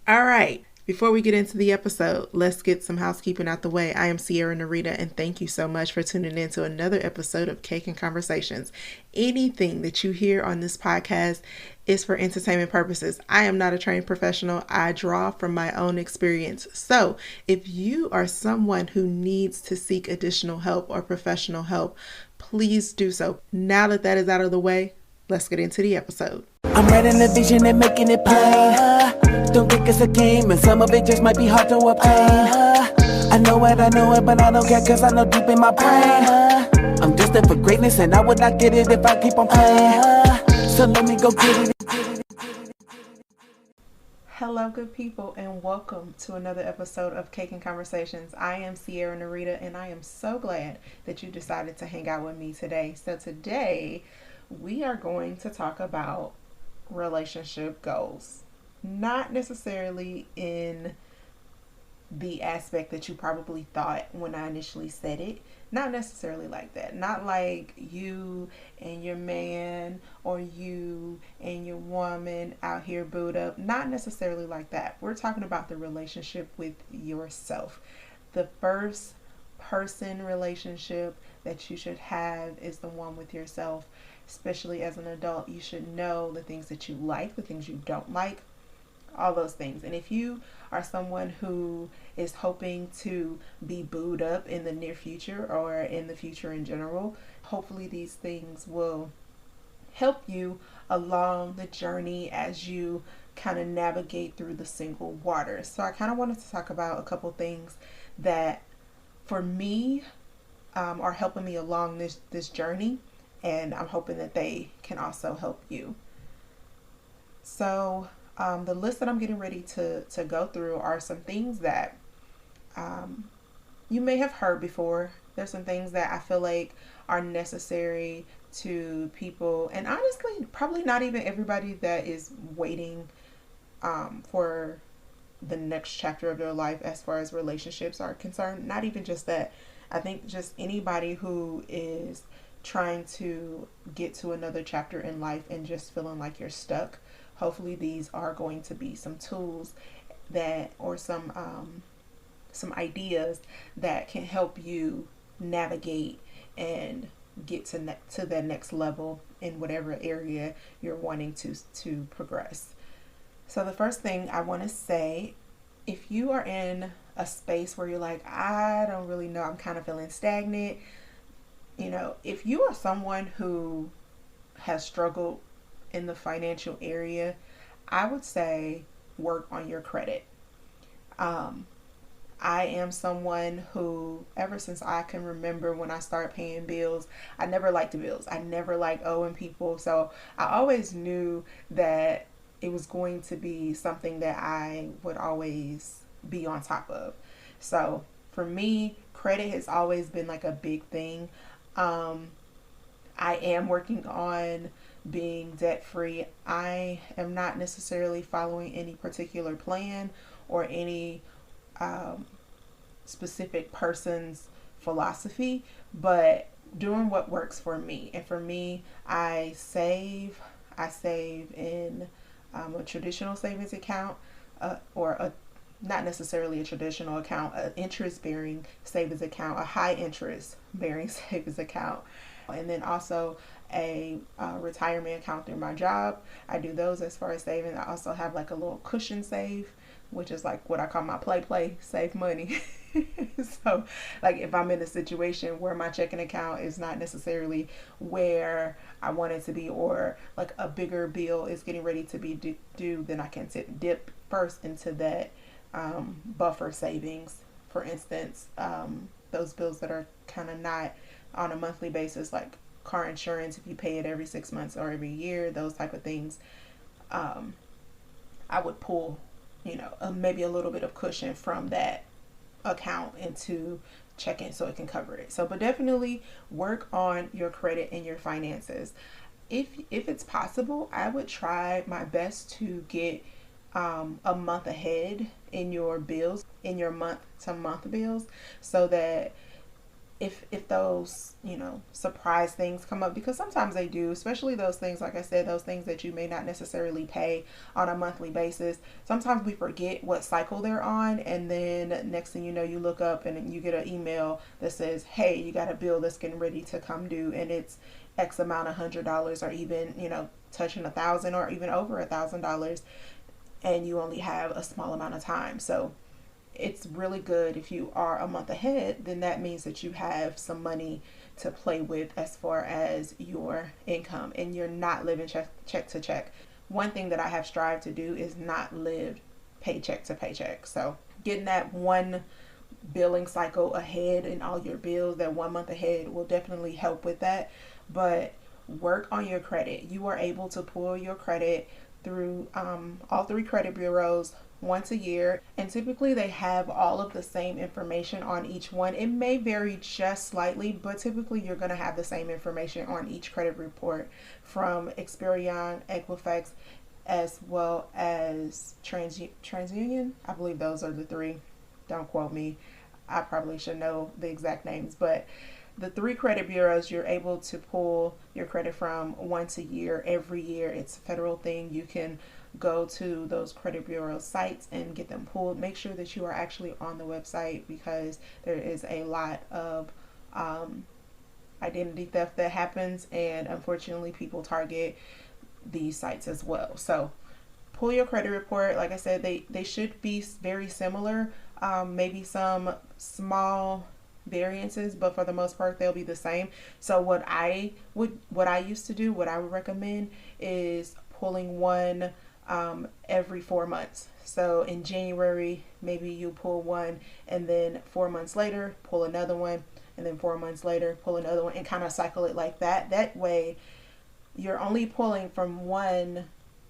All right. Before we get into the episode, let's get some housekeeping out the way. I am CiaraNirita, and thank you so much for tuning in to another episode of Cake and Conversations. Anything that you hear on this podcast is for entertainment purposes. I am not a trained professional. I draw from my own experience. So, if you are someone who needs to seek additional help or professional help, please do so. Now that that is out of the way, let's get into the episode. I'm writing a vision and making it plain. Don't think it's a game, and some of it just might be hard to obtain. I know it, but I don't care, cause I know deep in my brain I'm destined for greatness, and I would not get it if I keep on playing. So let me go get it. Hello, good people, and welcome to another episode of Cake and Conversations. I am CiaraNirita, and I am so glad that you decided to hang out with me today. So today, we are going to talk about relationship goals. Not necessarily in the aspect that you probably thought when I initially said it. Not necessarily like that. Not like you and your man or you and your woman out here booed up. Not necessarily like that. We're talking about the relationship with yourself. The first person relationship that you should have is the one with yourself. Especially as an adult, you should know the things that you like, the things you don't like, all those things. And if you are someone who is hoping to be booed up in the near future or in the future in general, hopefully these things will help you along the journey as you kind of navigate through the single waters. So I kind of wanted to talk about a couple things that for me are helping me along this journey, and I'm hoping that they can also help you. So the list that I'm getting ready to go through are some things that you may have heard before. There's some things that I feel like are necessary to people, and honestly, probably not even everybody that is waiting for the next chapter of their life as far as relationships are concerned. Not even just that. I think just anybody who is trying to get to another chapter in life and just feeling like you're stuck. Hopefully these are going to be some tools that or some ideas that can help you navigate and get to that next level in whatever area you're wanting to progress. So the first thing I want to say, if you are in a space where you're like, I don't really know, I'm kind of feeling stagnant, if you are someone who has struggled in the financial area, I would say work on your credit. I am someone who, ever since I can remember when I started paying bills, I never liked bills. I never liked owing people. So I always knew that it was going to be something that I would always be on top of. So for me, credit has always been like a big thing. I am working on being debt free. I am not necessarily following any particular plan or any specific person's philosophy, but doing what works for me. And for me, I save. I save in a traditional savings account or a not necessarily a traditional account, an interest bearing savings account, a high interest bearing savings account, and then also a retirement account through my job. I do those as far as saving. I also have like a little cushion save, which is like what I call my play save money. So like if I'm in a situation where my checking account is not necessarily where I want it to be, or like a bigger bill is getting ready to be due, then I can dip first into that buffer savings. For instance, those bills that are kind of not on a monthly basis, like car insurance, if you pay it every 6 months or every year, those type of things, I would pull, maybe a little bit of cushion from that account into checking so it can cover it. So, but definitely work on your credit and your finances. If it's possible, I would try my best to get a month ahead in your bills, in your month to month bills, so that if those, surprise things come up, because sometimes they do, especially those things, like I said, those things that you may not necessarily pay on a monthly basis. Sometimes we forget what cycle they're on, and then next thing you know, you look up and you get an email that says, hey, you got a bill that's getting ready to come due, and it's X amount of $100, or even, touching 1,000 or even over $1,000, and you only have a small amount of time. So it's really good if you are a month ahead. Then that means that you have some money to play with as far as your income, and you're not living check to check. One thing that I have strived to do is not live paycheck to paycheck. So getting that one billing cycle ahead and all your bills that 1 month ahead will definitely help with that. But work on your credit. You are able to pull your credit through all three credit bureaus once a year, and typically they have all of the same information on each one. It may vary just slightly, but typically you're going to have the same information on each credit report from Experian, Equifax, as well as TransUnion. I believe those are the three. Don't quote me. I probably should know the exact names, but the three credit bureaus you're able to pull your credit from once a year, every year. It's a federal thing. You can go to those credit bureau sites and get them pulled. Make sure that you are actually on the website, because there is a lot of identity theft that happens, and unfortunately people target these sites as well. So pull your credit report. Like I said, they should be very similar, maybe some small variances, but for the most part they'll be the same. So what I would recommend is pulling one every 4 months. So in January, maybe you pull one, and then 4 months later pull another one, and then 4 months later pull another one, and kind of cycle it like that. That way you're only pulling from one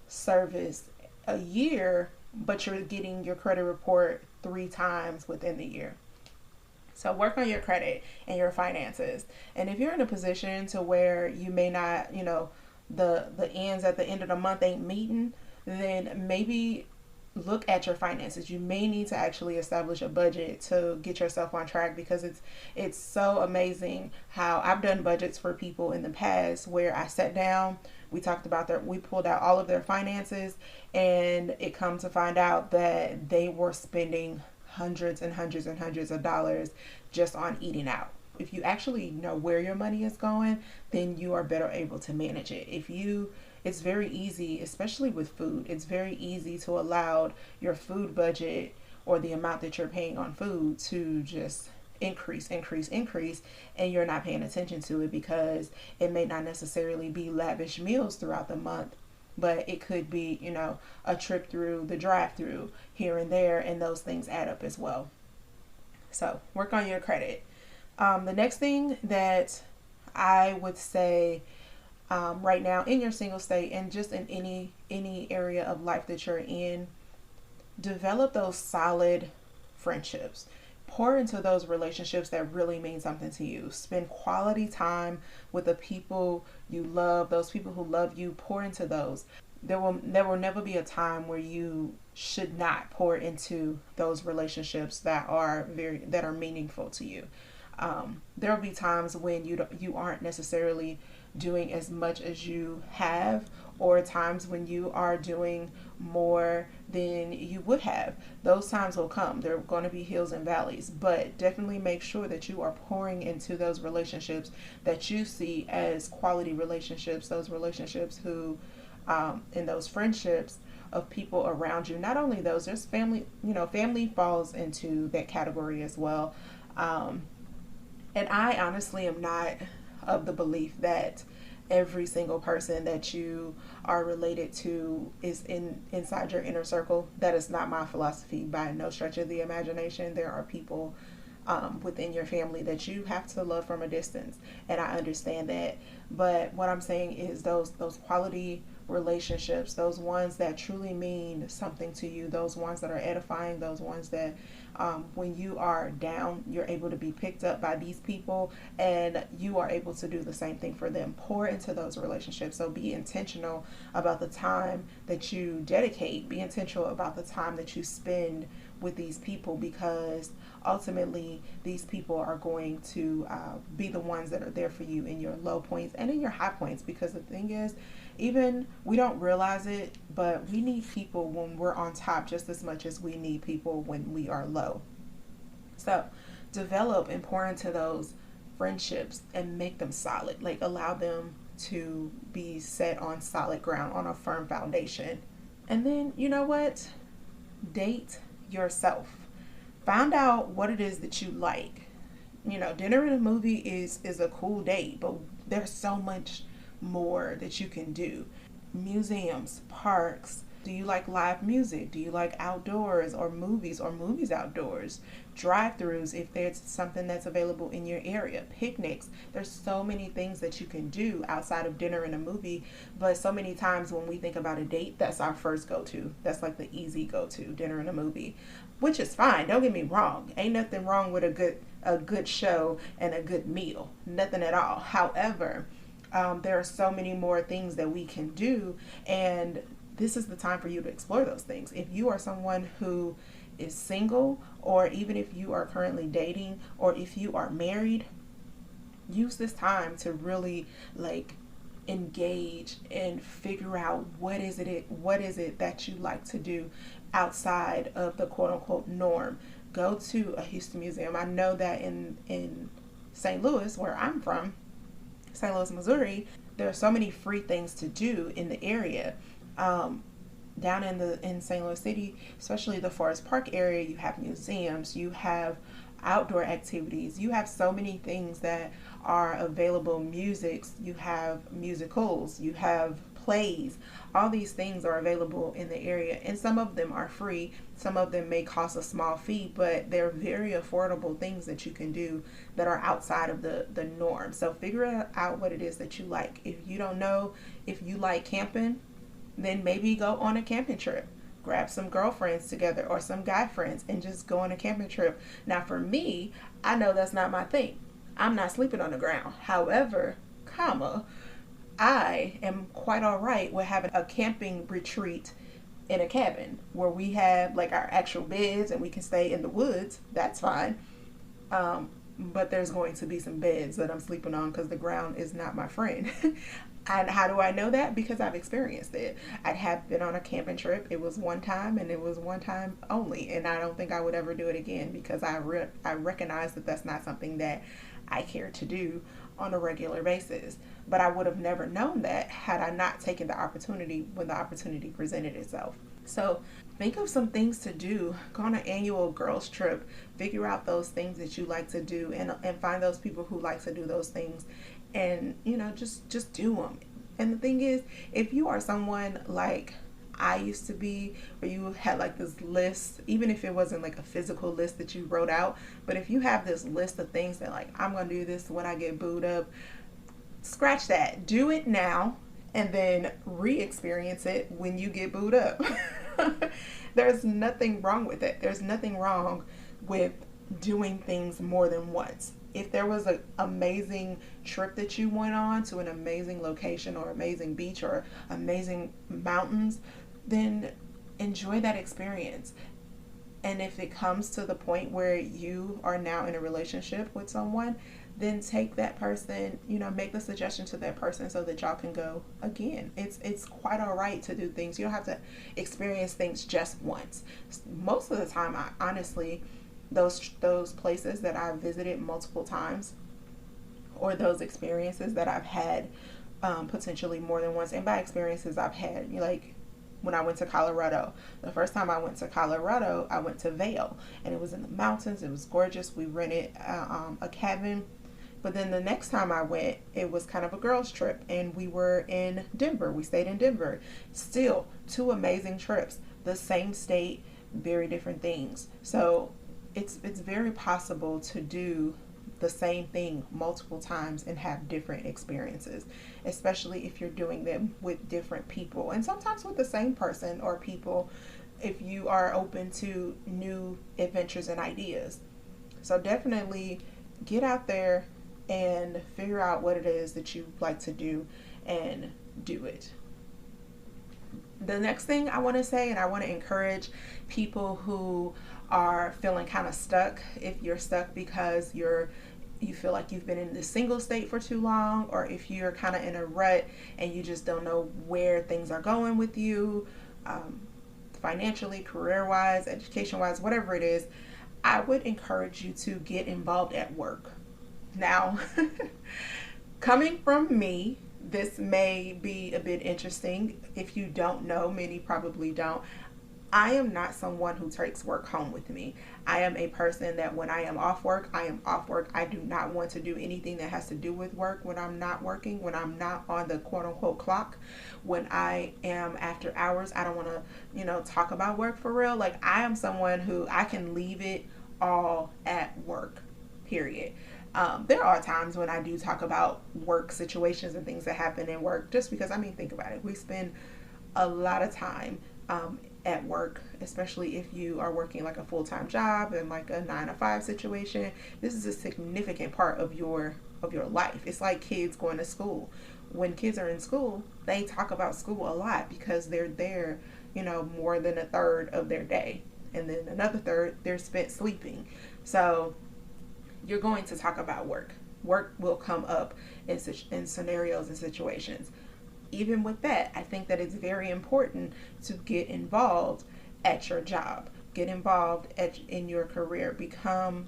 service a year, but you're getting your credit report 3 times within the year. So work on your credit and your finances. And if you're in a position to where you may not, the ends at the end of the month ain't meeting, then maybe look at your finances. You may need to actually establish a budget to get yourself on track, because it's so amazing how I've done budgets for people in the past where I sat down, we talked about we pulled out all of their finances, and it comes to find out that they were spending hundreds and hundreds and hundreds of dollars just on eating out. If you actually know where your money is going, then you are better able to manage it. It's very easy, especially with food, it's very easy to allow your food budget, or the amount that you're paying on food, to just increase, and you're not paying attention to it, because it may not necessarily be lavish meals throughout the month, but it could be, a trip through the drive-through here and there, and those things add up as well. So work on your credit. The next thing that I would say, right now in your single state, and just in any area of life that you're in, develop those solid friendships. Pour into those relationships that really mean something to you. Spend quality time with the people you love, those people who love you. Pour into those. There will never be a time where you should not pour into those relationships that are meaningful to you. There will be times when you aren't necessarily doing as much as you have, or times when you are doing more than you would have. Those times will come. There are going to be hills and valleys, but definitely make sure that you are pouring into those relationships that you see as quality relationships, those relationships who, and those friendships of people around you. Not only those, there's family, family falls into that category as well. And I honestly am not of the belief that every single person that you are related to is inside your inner circle. That is not my philosophy by no stretch of the imagination. There are people within your family that you have to love from a distance, and I understand that. But what I'm saying is those quality relationships, those ones that truly mean something to you, those ones that are edifying, those ones that when you are down, you're able to be picked up by these people and you are able to do the same thing for them. Pour into those relationships. So be intentional about the time that you dedicate, be intentional about the time that you spend with these people, because ultimately these people are going to be the ones that are there for you in your low points and in your high points. Because the thing is, even we don't realize it, but we need people when we're on top just as much as we need people when we are low. So develop and pour into those friendships and make them solid. Like, allow them to be set on solid ground, on a firm foundation. And then, you know what? Date yourself. Find out what it is that you like. You know, dinner and a movie is a cool date, but there's so much more that you can do. Museums, parks. Do you like live music? Do you like outdoors or movies outdoors? Drive-throughs, if there's something that's available in your area. Picnics. There's so many things that you can do outside of dinner and a movie, but so many times when we think about a date, that's our first go-to. That's like the easy go-to, dinner and a movie, which is fine. Don't get me wrong. Ain't nothing wrong with a good show and a good meal. Nothing at all. However, there are so many more things that we can do, and this is the time for you to explore those things. If you are someone who is single, or even if you are currently dating, or if you are married, use this time to really like engage and figure out what is it that you like to do outside of the quote unquote norm. Go to a history museum. I know that in St. Louis, where I'm from, St. Louis, Missouri, there are so many free things to do in the area. Down in St. Louis City, especially the Forest Park area, you have museums, you have outdoor activities, you have so many things that are available. You have musicals, you have plays. All these things are available in the area, and some of them are free. Some of them may cost a small fee, but they're very affordable things that you can do that are outside of the norm. So figure out what it is that you like. If you don't know if you like camping, then maybe go on a camping trip. Grab some girlfriends together or some guy friends and just go on a camping trip. Now for me, I know that's not my thing. I'm not sleeping on the ground. However, I am quite all right with having a camping retreat in a cabin where we have like our actual beds and we can stay in the woods. That's fine. But there's going to be some beds that I'm sleeping on because the ground is not my friend. And how do I know that? Because I've experienced it. I have been on a camping trip. It was one time and it was one time only. And I don't think I would ever do it again because I recognize that that's not something that I care to do on a regular basis. But I would have never known that had I not taken the opportunity when the opportunity presented itself. So think of some things to do. Go on an annual girls trip. Figure out those things that you like to do and find those people who like to do those things. And, you know, just do them. And the thing is, if you are someone like I used to be, where you had like this list, even if it wasn't like a physical list that you wrote out, but if you have this list of things that like, I'm going to do this when I get booed up, scratch that. Do it now and then re-experience it when you get booed up. There's nothing wrong with it. There's nothing wrong with doing things more than once. If there was an amazing trip that you went on to an amazing location or amazing beach or amazing mountains, then enjoy that experience. And if it comes to the point where you are now in a relationship with someone, then take that person, you know, make the suggestion to that person so that y'all can go again. It's quite all right to do things. You don't have to experience things just once. Most of the time, I honestly, those places that I've visited multiple times, or those experiences that I've had potentially more than once, and by experiences I've had, like when I went to Colorado. The first time I went to Colorado, I went to Vail, and it was in the mountains. It was gorgeous. We rented a cabin. But then the next time I went, it was kind of a girls' trip, and we were in Denver. We stayed in Denver. Still, two amazing trips. The same state, very different things. So it's very possible to do the same thing multiple times and have different experiences, especially if you're doing them with different people and sometimes with the same person or people, if you are open to new adventures and ideas. So definitely get out there and figure out what it is that you like to do and do it. The next thing I want to say, and I want to encourage people who are feeling kind of stuck, if you're stuck because you feel like you've been in this single state for too long, or if you're kind of in a rut and you just don't know where things are going with you, financially, career wise, education wise, whatever it is, I would encourage you to get involved at work. Now, coming from me, this may be a bit interesting. If you don't know, many probably don't. I am not someone who takes work home with me. I am a person that when I am off work, I am off work. I do not want to do anything that has to do with work when I'm not working, when I'm not on the quote unquote clock. When I am after hours, I don't want to, talk about work for real. Like, I am someone who I can leave it all at work, period. There are times when I do talk about work situations and things that happen in work, just because, think about it. We spend a lot of time at work, especially if you are working like a full-time job and like a 9 to 5 situation. This is a significant part of your life. It's like kids going to school. When kids are in school, they talk about school a lot because they're there, more than a third of their day, and then another third they're spent sleeping. So you're going to talk about work. Work will come up in scenarios and situations. Even with that, I think that it's very important to get involved at your job. Get involved in your career. Become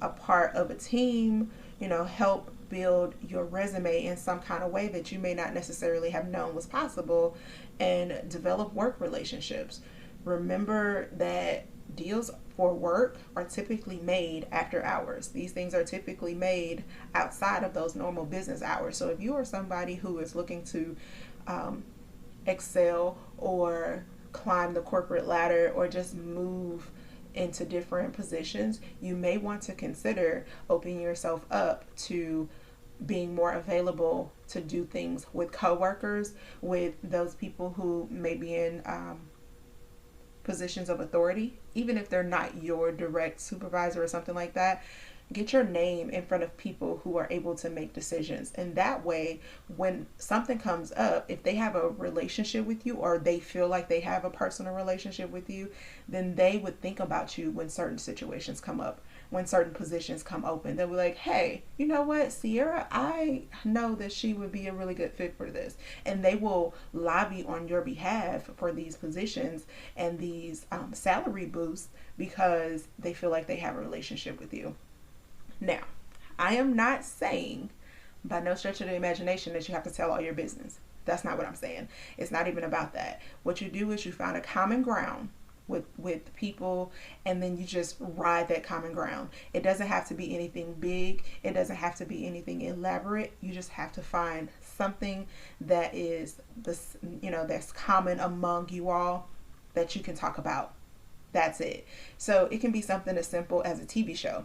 a part of a team. Help build your resume in some kind of way that you may not necessarily have known was possible, and develop work relationships. Remember that deals for work are typically made after hours. These things are typically made outside of those normal business hours. So if you are somebody who is looking to excel or climb the corporate ladder or just move into different positions, you may want to consider opening yourself up to being more available to do things with coworkers, with those people who may be in positions of authority, even if they're not your direct supervisor or something like that. Get your name in front of people who are able to make decisions. And that way, when something comes up, if they have a relationship with you or they feel like they have a personal relationship with you, then they would think about you when certain situations come up, when certain positions come open. They'll be like, hey, you know what, Ciara, I know that she would be a really good fit for this. And they will lobby on your behalf for these positions and these salary boosts because they feel like they have a relationship with you. Now, I am not saying by no stretch of the imagination that you have to tell all your business. That's not what I'm saying. It's not even about that. What you do is you find a common ground with people, and then you just ride that common ground. It doesn't have to be anything big. It doesn't have to be anything elaborate. You just have to find something that is this, that's common among you all that you can talk about. That's it. So it can be something as simple as a TV show.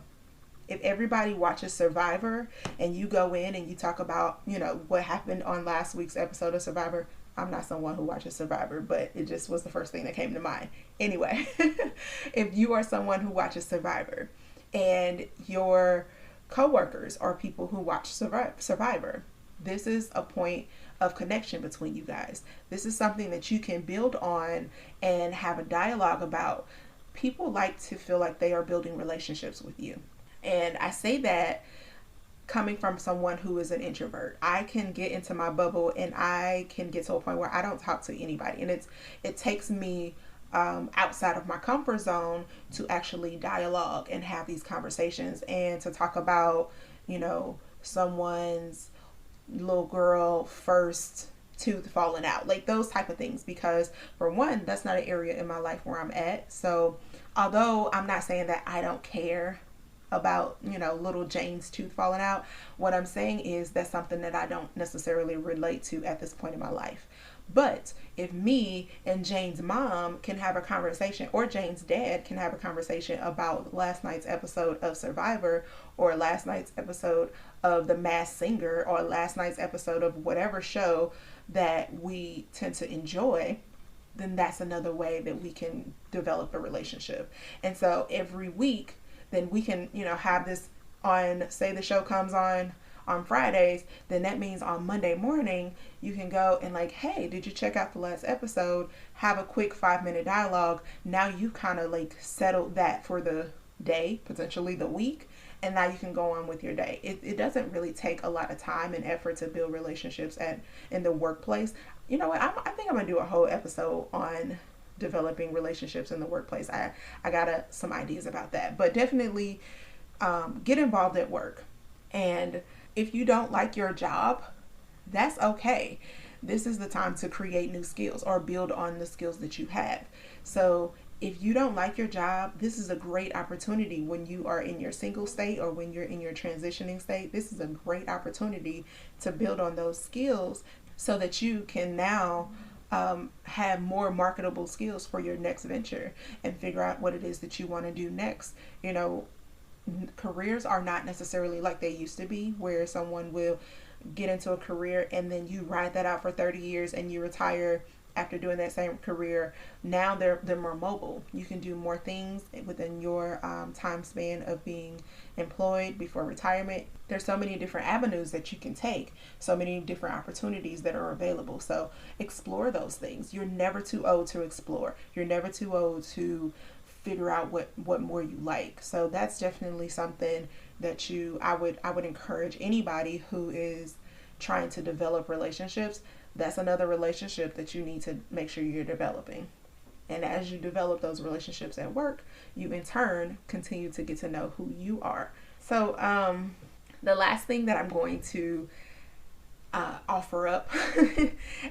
If everybody watches Survivor and you go in and you talk about, what happened on last week's episode of Survivor, I'm not someone who watches Survivor, but it just was the first thing that came to mind. Anyway, if you are someone who watches Survivor and your coworkers are people who watch Survivor, this is a point of connection between you guys. This is something that you can build on and have a dialogue about. People like to feel like they are building relationships with you. And I say that coming from someone who is an introvert. I can get into my bubble and I can get to a point where I don't talk to anybody. And it takes me outside of my comfort zone to actually dialogue and have these conversations and to talk about, someone's little girl first tooth falling out, like those type of things, because for one, that's not an area in my life where I'm at. So although I'm not saying that I don't care about little Jane's tooth falling out, what I'm saying is that's something that I don't necessarily relate to at this point in my life. But if me and Jane's mom can have a conversation, or Jane's dad can have a conversation about last night's episode of Survivor, or last night's episode of The Masked Singer, or last night's episode of whatever show that we tend to enjoy, then that's another way that we can develop a relationship. And so every week, then we can, have this on, say the show comes on Fridays, then that means on Monday morning, you can go and like, hey, did you check out the last episode? Have a quick 5-minute dialogue. Now you kind of like settled that for the day, potentially the week, and now you can go on with your day. It doesn't really take a lot of time and effort to build relationships in the workplace. You know what? I think I'm gonna do a whole episode on developing relationships in the workplace. I got some ideas about that, but definitely get involved at work. And if you don't like your job, that's okay. This is the time to create new skills or build on the skills that you have. So if you don't like your job, this is a great opportunity when you are in your single state or when you're in your transitioning state. This is a great opportunity to build on those skills so that you can now have more marketable skills for your next venture and figure out what it is that you want to do next. Careers are not necessarily like they used to be, where someone will get into a career and then you ride that out for 30 years and you retire after doing that same career. Now they're more mobile. You can do more things within your time span of being employed before retirement. There's so many different avenues that you can take, so many different opportunities that are available. So explore those things. You're never too old to explore. You're never too old to figure out what more you like. So that's definitely something that I would encourage anybody who is trying to develop relationships. That's another relationship that you need to make sure you're developing. And as you develop those relationships at work, you in turn continue to get to know who you are. So the last thing that I'm going to offer up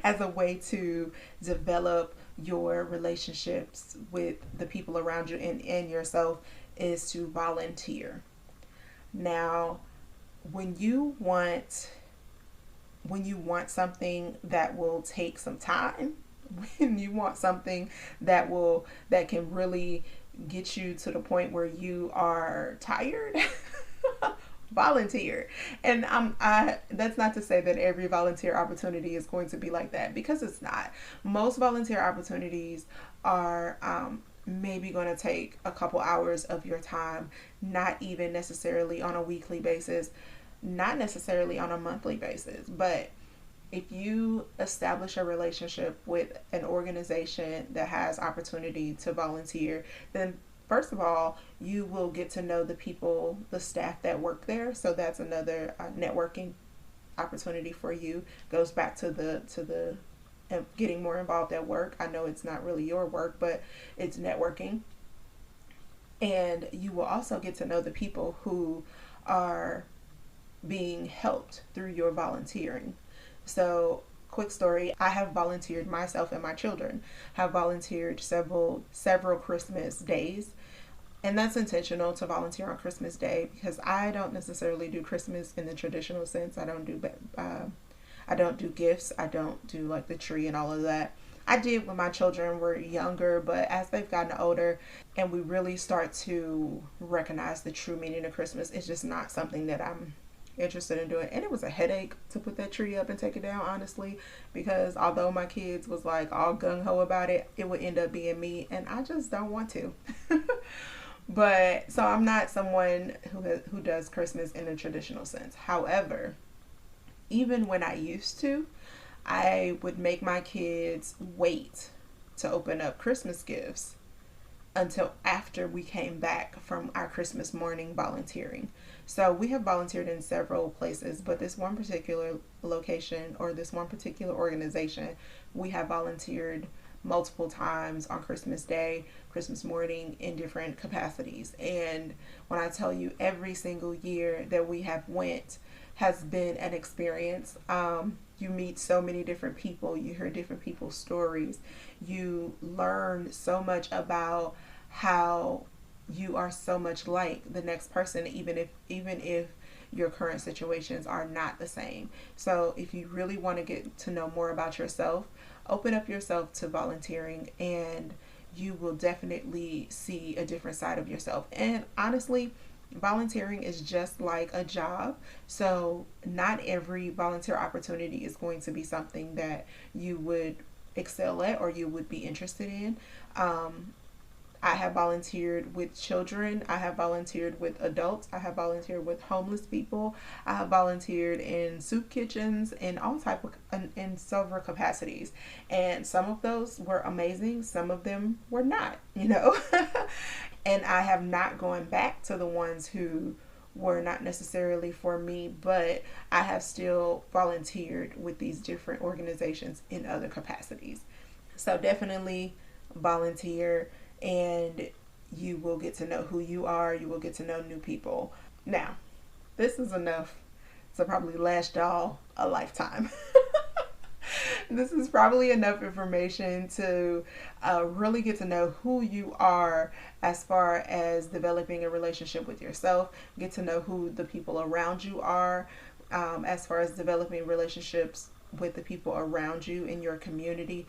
as a way to develop your relationships with the people around you and yourself is to volunteer. Now, when you want something that will take some time, when you want something that can really get you to the point where you are tired, volunteer. And that's not to say that every volunteer opportunity is going to be like that, because it's not. Most volunteer opportunities are maybe going to take a couple hours of your time, not even necessarily on a weekly basis, not necessarily on a monthly basis. But if you establish a relationship with an organization that has opportunity to volunteer, then first of all, you will get to know the people, the staff that work there. So that's another networking opportunity for you. Goes back to the getting more involved at work. I know it's not really your work, but it's networking. And you will also get to know the people who are being helped through your volunteering. So, quick story, I have volunteered, myself and my children have volunteered several Christmas days. And that's intentional to volunteer on Christmas Day, because I don't necessarily do Christmas in the traditional sense. I don't do gifts. I don't do like the tree and all of that. I did when my children were younger, but as they've gotten older and we really start to recognize the true meaning of Christmas, it's just not something that I'm interested in doing. And it was a headache to put that tree up and take it down, honestly, because although my kids was like all gung-ho about it, it would end up being me, and I just don't want to. But so I'm not someone who does Christmas in a traditional sense. However, even when I used to, I would make my kids wait to open up Christmas gifts until after we came back from our Christmas morning volunteering. So we have volunteered in several places, but this one particular location or this one particular organization, we have volunteered multiple times on Christmas Day, Christmas morning, in different capacities. And when I tell you, every single year that we have went has been an experience. You meet so many different people, you hear different people's stories, you learn so much about how you are so much like the next person, even if your current situations are not the same. So if you really want to get to know more about yourself, Open up yourself to volunteering, and you will definitely see a different side of yourself. And honestly, volunteering is just like a job. So, not every volunteer opportunity is going to be something that you would excel at or you would be interested in. Um, I have volunteered with children. I have volunteered with adults. I have volunteered with homeless people. I have volunteered in soup kitchens in all type of in several capacities. And some of those were amazing. Some of them were not. And I have not gone back to the ones who were not necessarily for me, but I have still volunteered with these different organizations in other capacities. So definitely volunteer, and you will get to know who you are. You will get to know new people. Now, this is enough to probably last y'all a lifetime. This is probably enough information to really get to know who you are as far as developing a relationship with yourself, get to know who the people around you are, as far as developing relationships with the people around you in your community.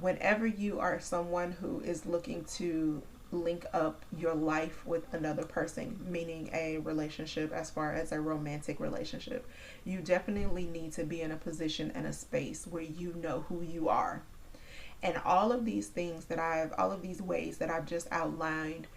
Whenever you are someone who is looking to link up your life with another person, meaning a relationship as far as a romantic relationship, you definitely need to be in a position and a space where you know who you are. And all of these ways that I've just outlined,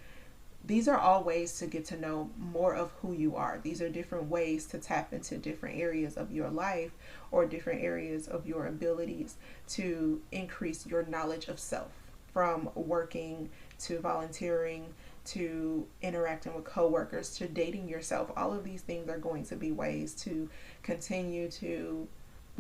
these are all ways to get to know more of who you are. These are different ways to tap into different areas of your life or different areas of your abilities to increase your knowledge of self, from working to volunteering to interacting with coworkers to dating yourself. All of these things are going to be ways to continue to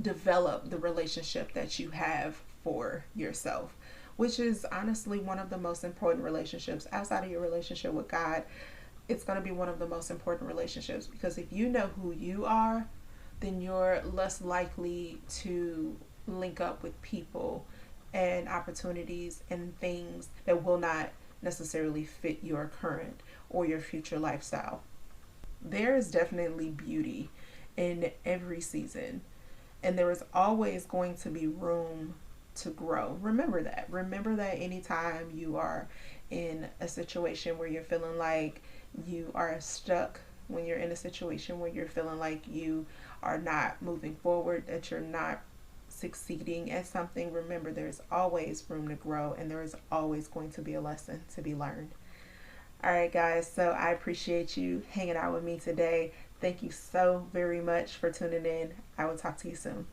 develop the relationship that you have for yourself, which is honestly one of the most important relationships outside of your relationship with God. It's going to be one of the most important relationships, because if you know who you are, then you're less likely to link up with people and opportunities and things that will not necessarily fit your current or your future lifestyle. There is definitely beauty in every season, and there is always going to be room to grow. Remember that. Remember that anytime you are in a situation where you're feeling like you are stuck, when you're in a situation where you're feeling like you are not moving forward, that you're not succeeding at something, remember there's always room to grow, and there is always going to be a lesson to be learned. All right, guys, so I appreciate you hanging out with me today. Thank you so very much for tuning in. I will talk to you soon.